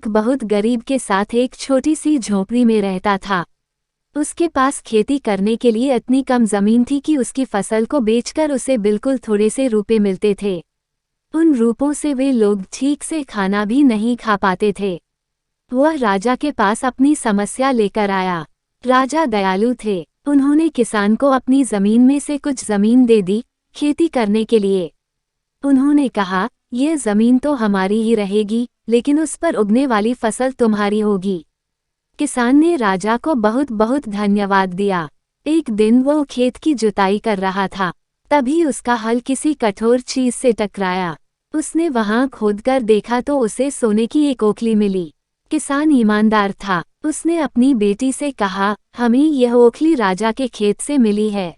एक बहुत गरीब के साथ एक छोटी सी झोपड़ी में रहता था। उसके पास खेती करने के लिए इतनी कम जमीन थी कि उसकी फसल को बेचकर उसे बिल्कुल थोड़े से रुपए मिलते थे। उन रुपयों से वे लोग ठीक से खाना भी नहीं खा पाते थे। वह राजा के पास अपनी समस्या लेकर आया। राजा दयालु थे। उन्होंने किसान को अपनी जमीन में से कुछ जमीन दे दी खेती करने के लिए। उन्होंने कहा, यह जमीन तो हमारी ही रहेगी, लेकिन उस पर उगने वाली फसल तुम्हारी होगी। किसान ने राजा को बहुत बहुत धन्यवाद दिया। एक दिन वो खेत की जुताई कर रहा था, तभी उसका हल किसी कठोर चीज से टकराया। उसने वहां खोदकर देखा तो उसे सोने की एक ओखली मिली। किसान ईमानदार था। उसने अपनी बेटी से कहा, हमें यह ओखली राजा के खेत से मिली है।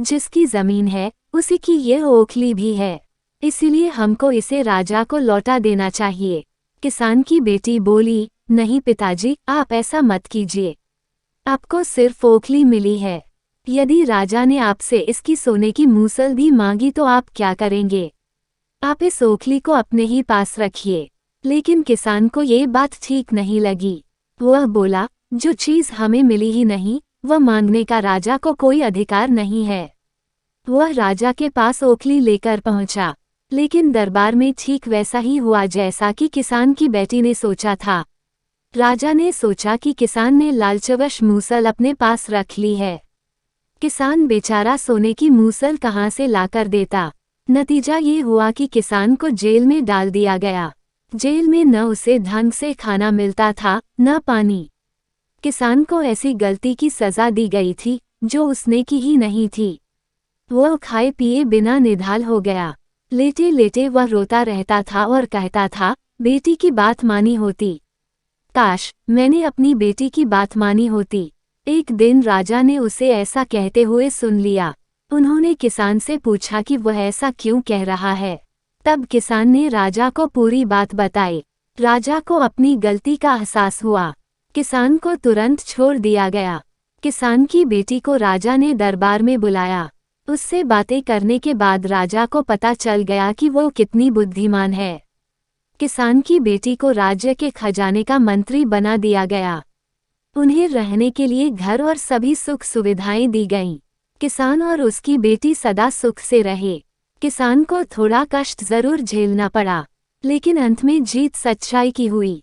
जिसकी जमीन है उसी की यह ओखली भी है, इसीलिए हमको इसे राजा को लौटा देना चाहिए। किसान की बेटी बोली, नहीं पिताजी, आप ऐसा मत कीजिए। आपको सिर्फ ओखली मिली है। यदि राजा ने आपसे इसकी सोने की मूसल भी मांगी तो आप क्या करेंगे? आप इस ओखली को अपने ही पास रखिए। लेकिन किसान को ये बात ठीक नहीं लगी। वह बोला, जो चीज हमें मिली ही नहीं, वह मांगने का राजा को कोई अधिकार नहीं है। वह राजा के पास ओखली लेकर पहुंचा, लेकिन दरबार में ठीक वैसा ही हुआ जैसा कि किसान की बेटी ने सोचा था। राजा ने सोचा कि किसान ने लालचवश मूसल अपने पास रख ली है। किसान बेचारा सोने की मूसल कहाँ से लाकर देता। नतीजा ये हुआ कि किसान को जेल में डाल दिया गया। जेल में न उसे ढंग से खाना मिलता था, न पानी। किसान को ऐसी गलती की सजा दी गई थी जो उसने की ही नहीं थी। वह खाए पिए बिना निढाल हो गया। लेटे लेटे वह रोता रहता था और कहता था, बेटी की बात मानी होती। काश मैंने अपनी बेटी की बात मानी होती। एक दिन राजा ने उसे ऐसा कहते हुए सुन लिया। उन्होंने किसान से पूछा कि वह ऐसा क्यों कह रहा है। तब किसान ने राजा को पूरी बात बताई। राजा को अपनी गलती का एहसास हुआ। किसान को तुरंत छोड़ दिया गया। किसान की बेटी को राजा ने दरबार में बुलाया। उससे बातें करने के बाद राजा को पता चल गया कि वो कितनी बुद्धिमान है। किसान की बेटी को राज्य के खजाने का मंत्री बना दिया गया। उन्हें रहने के लिए घर और सभी सुख सुविधाएं दी गईं। किसान और उसकी बेटी सदा सुख से रहे। किसान को थोड़ा कष्ट जरूर झेलना पड़ा, लेकिन अंत में जीत सच्चाई की हुई।